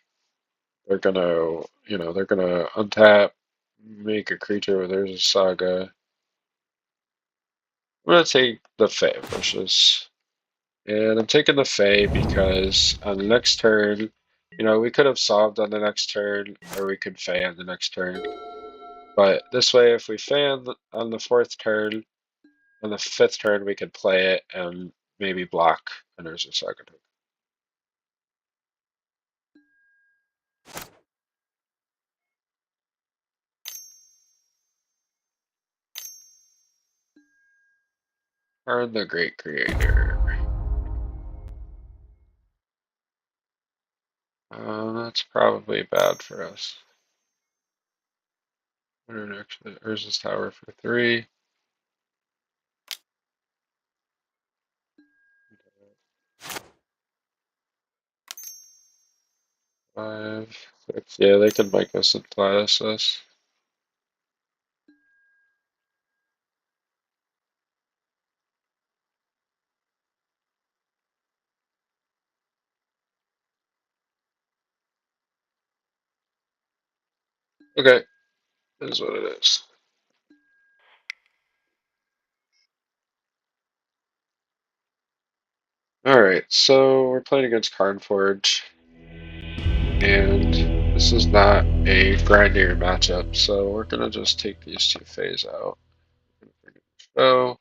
They're gonna, they're gonna untap, make a creature where there's a saga. I'm gonna take the Fae of Wishes. And I'm taking the Fae because on the next turn, we could have solved on the next turn, or we could Fae on the next turn. But this way, if we Fae on the fourth turn, on the fifth turn, we could play it and maybe block an Urza Saga. Earn the Great Creator. That's probably bad for us. Actually, Urza's Tower for 3. 5, 6. Yeah, they could make us and flash us. Okay, that is what it is. Alright, so we're playing against Carnforge, and this is not a grindier matchup, so we're gonna just take these two Faes out. So,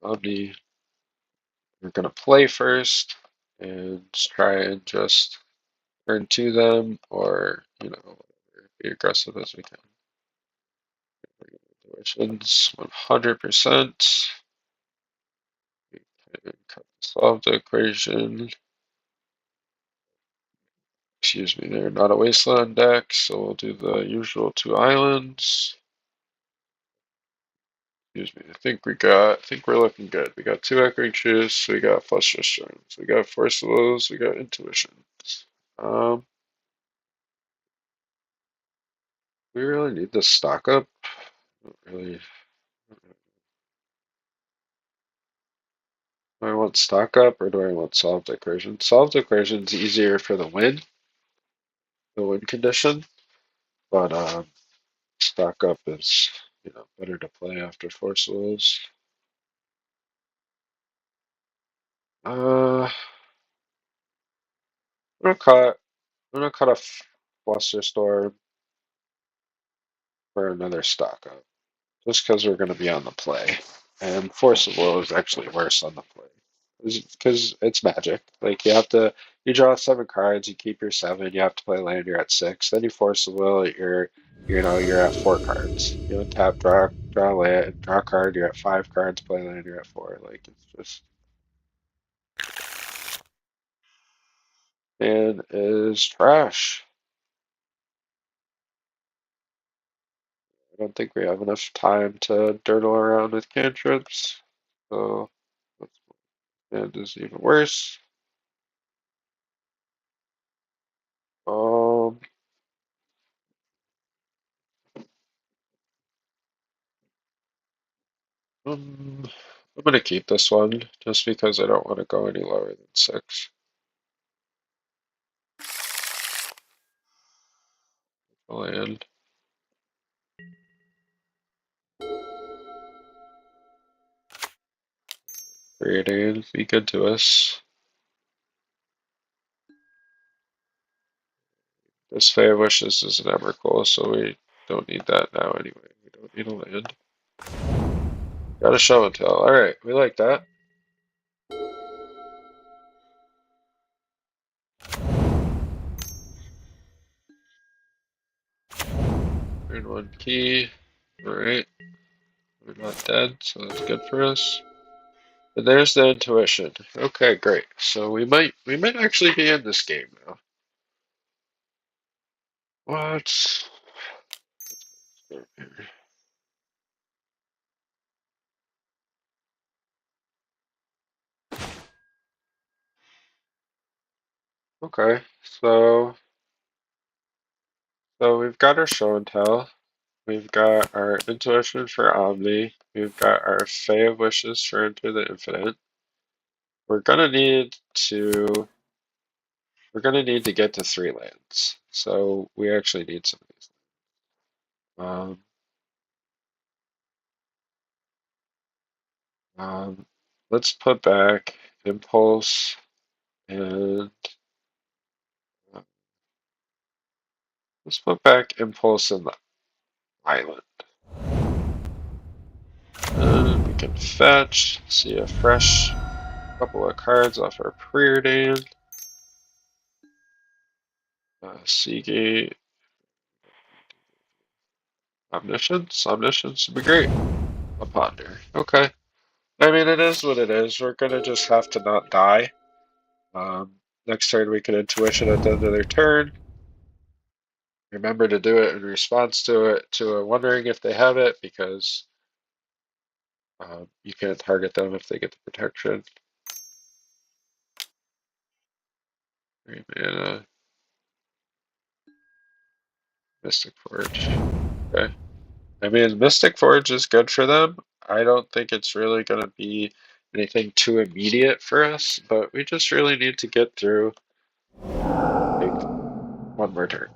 Omni, we're gonna play first and try and just turn to them, or be aggressive as we can. Intuitions 100%. We can solve the equation. Excuse me, they're not a wasteland deck, so we'll do the usual 2 islands. Excuse me, I think we're looking good. We got 2 echoing shifts, we got flush restraints, we got force of those, we got intuitions. We really need this stock up. Not really. Do I want stock up or do I want solved equation? Solved equation is easier for the win condition, but stock up is better to play after force of those. I'm gonna cut a fluster storm for another stock up. Just because we're going to be on the play. And Force of Will is actually worse on the play. Because it's magic. Like, you draw 7 cards, you keep your 7, you have to play land, you're at 6. Then you Force of Will, you're at 4 cards. Tap, draw land, draw a card, you're at 5 cards, play land, you're at 4. Like, it's just. And is trash. I don't think we have enough time to dirtle around with cantrips. So, and is even worse. Um, I'm gonna keep this one just because I don't want to go any lower than 6. Land. Creating, be good to us. This Fae of Wishes is an Emrakul, so we don't need that now anyway. We don't need a land. Got a show and tell. All right, we like that. Turn one key. All right, we're not dead, so that's good for us. And there's the intuition. Okay, great. So we might actually be in this game now. What? Okay, so we've got our show and tell. We've got our intuition for Omni. We've got our Fey of Wishes for Into the Infinite. We're gonna need to we're gonna need to get to 3 lands. So we actually need some of these. Um, um, let's put back Impulse and uh, let's put back Impulse in the island. And we can fetch, see a fresh couple of cards off our preordained. Seagate, Omniscience. Omniscience would be great. A ponder. Okay. I mean, it is what it is. We're gonna just have to not die. Next turn we can intuition at the end of their turn. Remember to do it in response to it, to a wondering if they have it, because you can't target them if they get the protection. 3 mana, Mystic Forge. Okay. I mean, Mystic Forge is good for them. I don't think it's really going to be anything too immediate for us, but we just really need to get through like one more turn.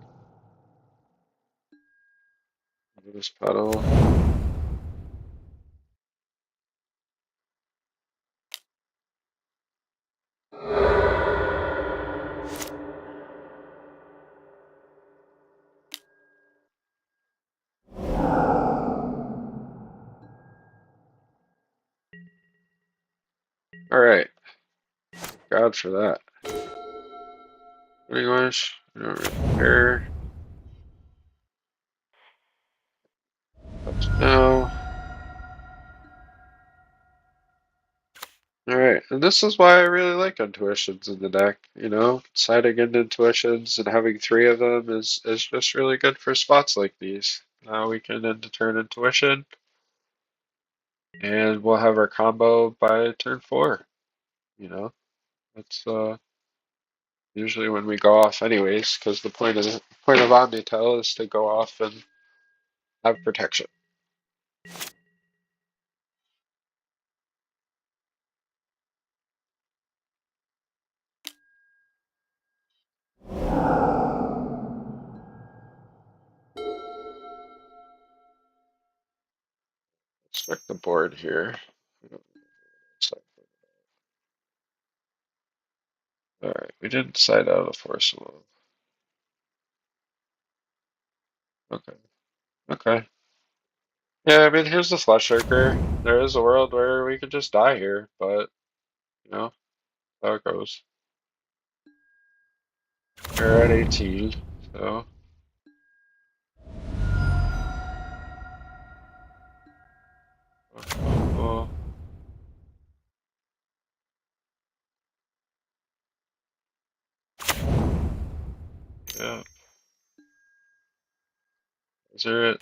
This puddle. All right. God for that. English. We don't really care. Touch now. All right, and this is why I really like intuitions in the deck. You know, siding into intuitions and having 3 of them is just really good for spots like these. Now we can end to turn intuition, and we'll have our combo by turn 4. You know, that's usually when we go off, anyways, because the point of OmniTell is to go off and have protection. Let's check the board here. All right, we didn't side out a force of will. Okay. Okay. Yeah, I mean, here's the Flesh Shaker. There is a world where we could just die here, but, you know, how it goes. We're at 18, so. Oh, yeah. Is there it?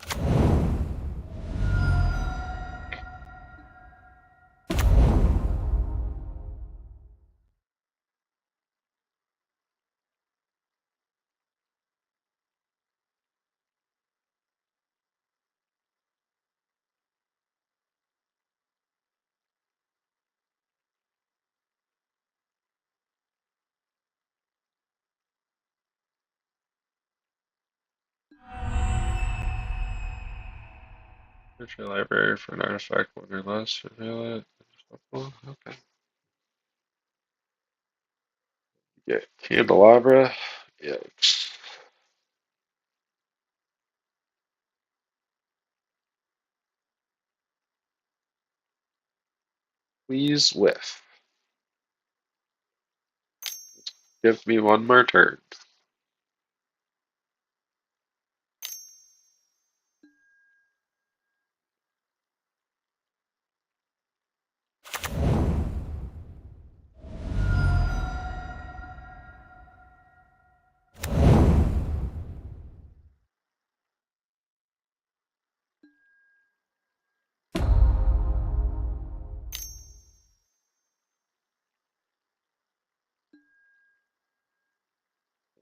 Search your library for an artifact, one or less, reveal it. Okay. Yeah, Candelabra. Yikes. Please whiff. Give me one more turn.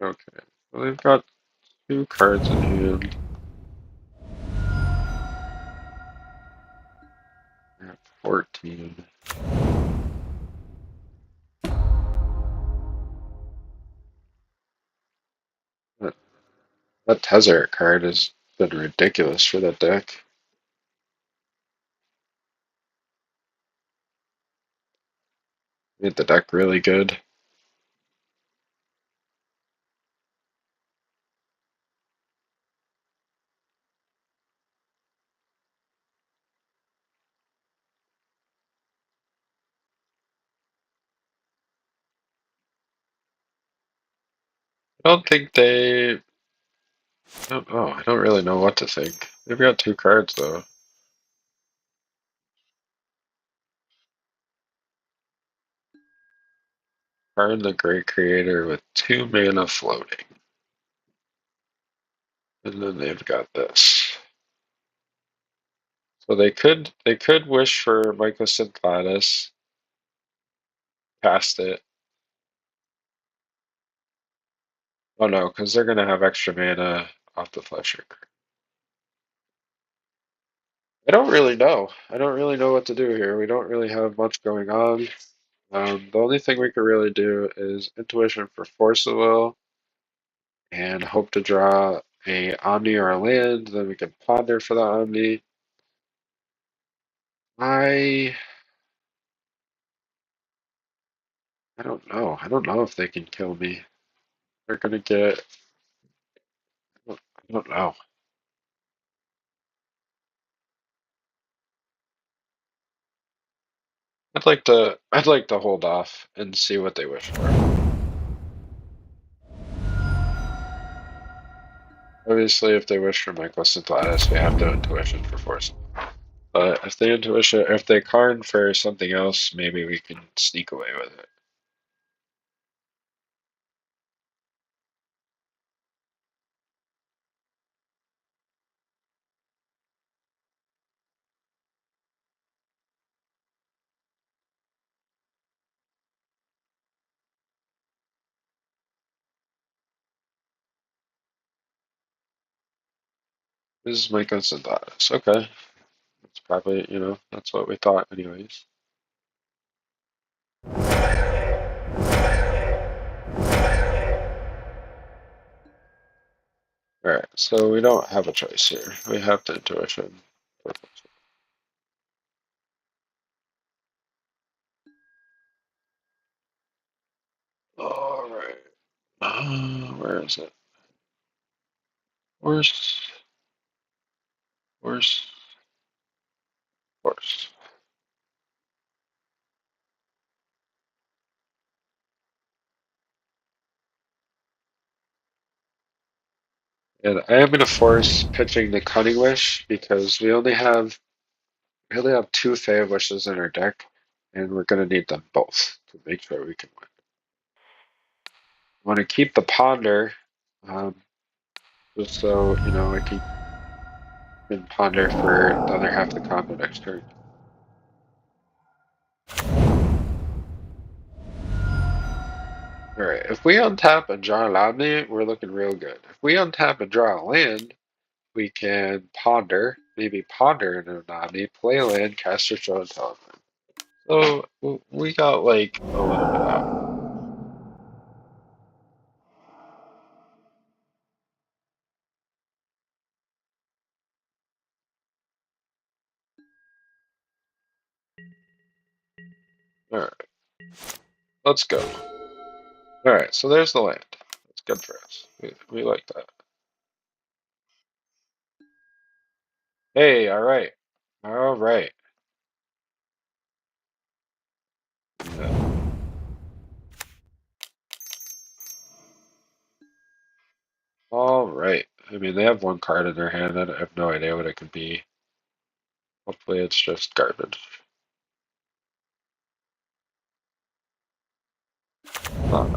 Okay. Well, they've got two cards in hand. At 14. That, that Tezzeret card has been ridiculous for that deck. Made the deck really good. I don't think they. I don't really know what to think. They've got two cards though. Karn the Great Creator with 2 mana floating. And then they've got this. So they could wish for Mycosynth Lattice past it. Oh no, because they're gonna have extra mana off the Flesher. I don't really know. I don't really know what to do here. We don't really have much going on. The only thing we could really do is Intuition for Force of Will and hope to draw a Omni or a land. Then we can Ponder for the Omni. I I don't know. I don't know if they can kill me. They're gonna get. I don't know. I'd like to hold off and see what they wish for. Obviously, if they wish for Mycosynth Lattice, we have to Intuition for Force. But if they Karn for something else, maybe we can sneak away with it. This is Mycosynth Lattice. Okay. That's probably, that's what we thought anyways. Alright, so we don't have a choice here. We have to Intuition. Alright. Where is it? Worse. Worse. Worse. And I am gonna force pitching the Cunning Wish because we only have two Fey Wishes in our deck, and we're gonna need them both to make sure we can win. I want to keep the Ponder, um, just so I can Ponder for the other half of the combo next turn. All right, if we untap and draw an Omni, we're looking real good. If we untap and draw a land, we can Ponder, maybe Ponder in an Omni, play a land, cast or show and tell. So we got like a little bit out. All right, let's go. All right, so there's the land. That's good for us. We like that. Hey, all right, all right. Yeah. All right. I mean, they have one card in their hand. I have no idea what it could be. Hopefully, it's just garbage. Huh.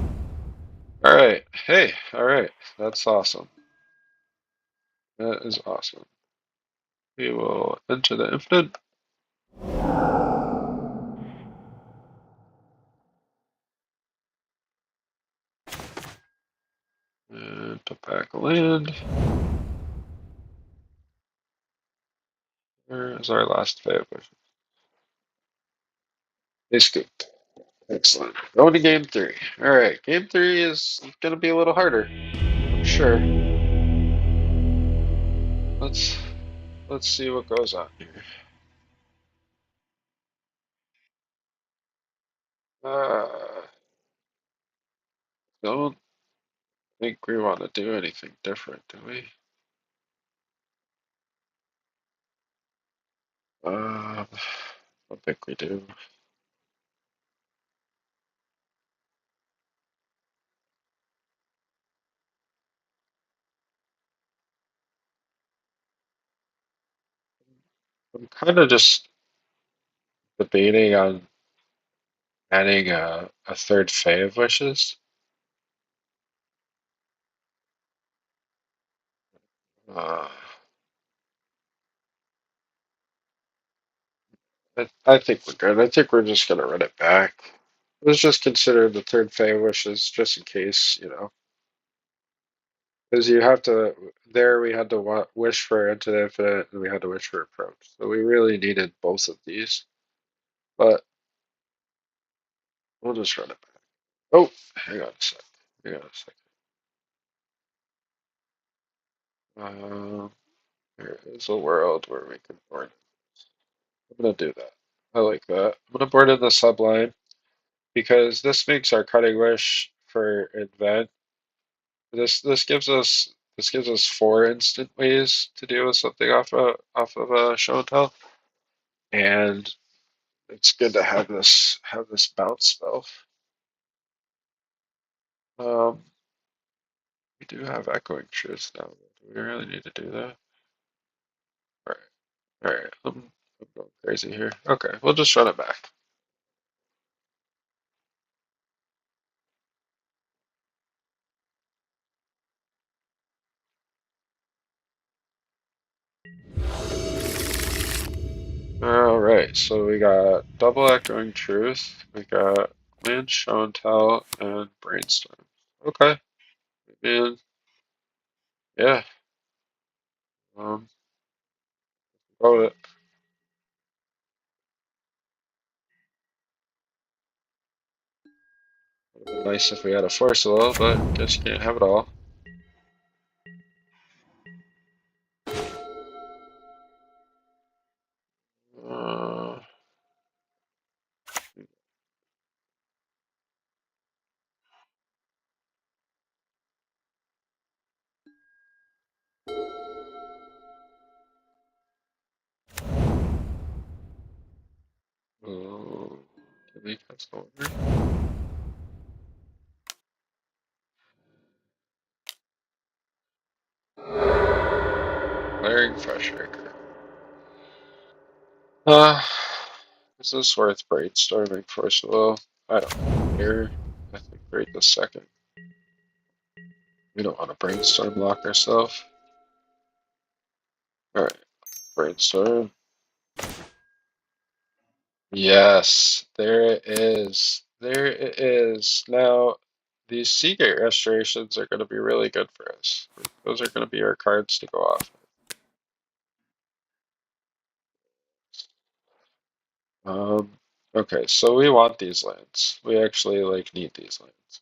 All right. Hey. All right. That's awesome. That is awesome. We will enter the infinite. And put back a land. Where is our last favor? They scooped. Excellent. Going to game three. All right. Game three is going to be a little harder. I'm sure. Let's let's see what goes on here. Don't think we want to do anything different, do we? I don't think we do. I'm kind of just debating on adding a third Fae of Wishes. Uh, I think we're good. I think we're just gonna run it back. Let's just consider the third Fae of Wishes just in case, because you have to. There, we had to wish for Into the Infinite, and we had to wish for Approach. So we really needed both of these, but we'll just run it back. Oh, hang on a sec. Hang on a sec. Um, there is a world where we can board. I'm gonna do that. I like that. I'm gonna board in the subline because this makes our cutting wish for invent. This gives us four instant ways to deal with something off of a show and tell, and it's good to have this bounce spell. Um, we do have echoing truth now. Do we really need to do that? All right, all right. I'm going crazy here. Okay, we'll just run it back. All right, so we got double echoing truth. We got land show and tell and brainstorm. Okay, and yeah, um, go with it. Would have been nice if we had a force a little, but guess you can't have it all. Uh, oh, can we cast the order? Glaring Frustraker. Uh, is this worth brainstorming first of all? I don't care. I think right this second. We don't want to brainstorm lock ourselves. Alright, brainstorm. Yes, there it is. There it is. Now, these Seagate restorations are going to be really good for us. Those are going to be our cards to go off. Um, okay, so we want these lands. We actually like need these lands.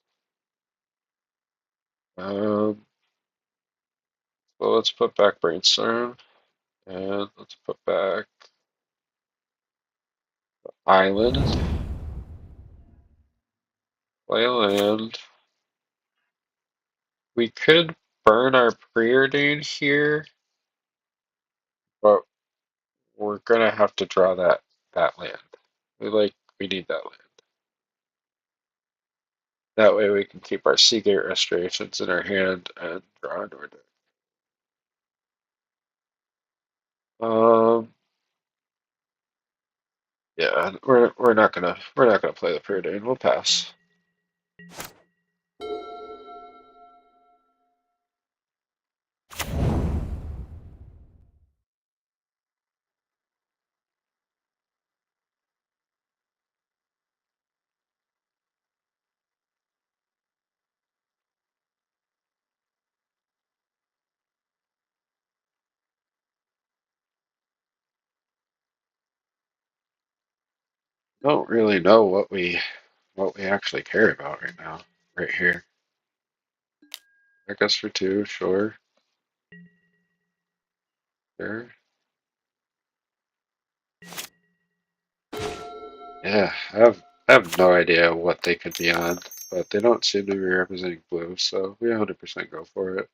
Um, so let's put back brainstorm and let's put back island, play land. We could burn our preordain here, but we're gonna have to draw that land. We need that land. That way we can keep our Seagate restorations in our hand and draw into our deck. Um, yeah, we're not gonna play the Preordain. We'll pass. Don't really know what we actually care about right now, right here. I guess for two, sure. Sure. Yeah, I have no idea what they could be on, but they don't seem to be representing blue, so we 100% go for it.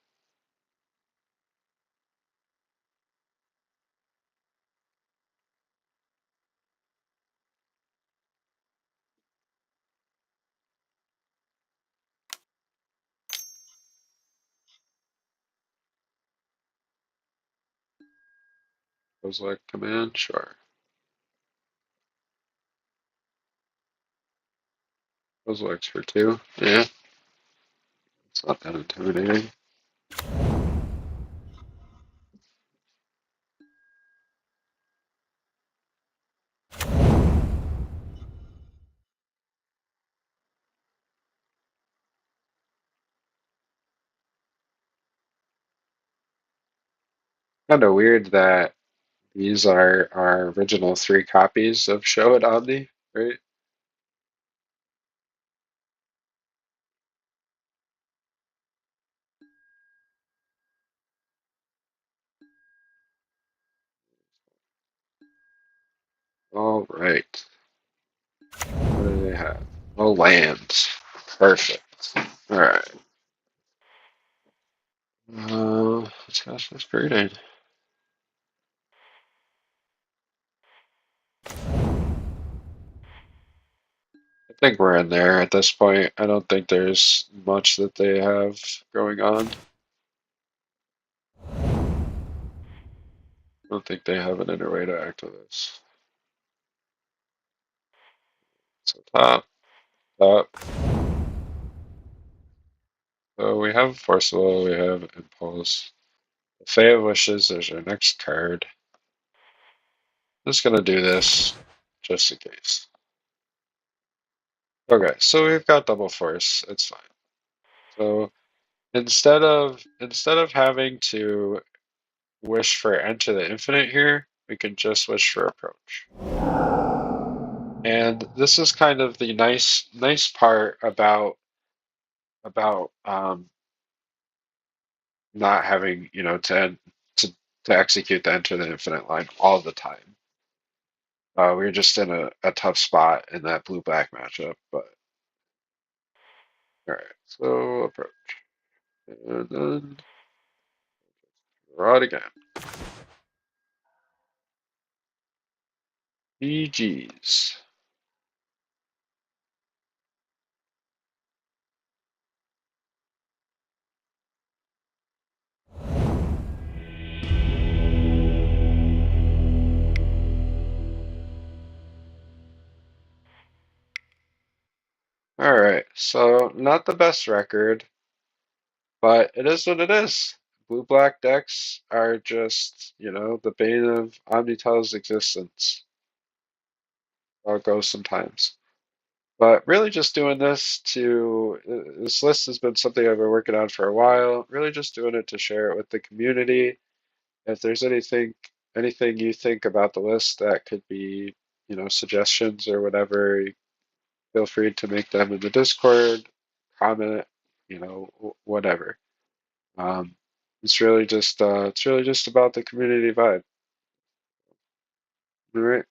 Was like command, sure. Those works for two. Yeah, it's not that intimidating. Kind of weird that these are our original three copies of Show at Omni, right? All right. What do they have? Oh, lands. Perfect. All right. Let's cast this Preordain. I think we're in there at this point. I don't think there's much that they have going on. I don't think they have an inner way to act with this. So top. So we have Forcible, we have Impulse. The Fae of Wishes is our next card. I'm just gonna do this just in case. Okay, so we've got double force. It's fine. So instead of having to wish for Enter the Infinite here, we can just wish for Approach. And this is kind of the nice part about not having to execute the Enter the Infinite line all the time. We're just in a tough spot in that blue black matchup, but all right. So Approach, and then draw it again. GG's. All right, so not the best record, but it is what it is. Blue black decks are just, the bane of OmniTell's existence. How it goes sometimes. But really just doing this list has been something I've been working on for a while. Really just doing it to share it with the community. If there's anything you think about the list that could be, suggestions or whatever, feel free to make them in the Discord, comment, whatever. Um, it's really just about the community vibe. All right.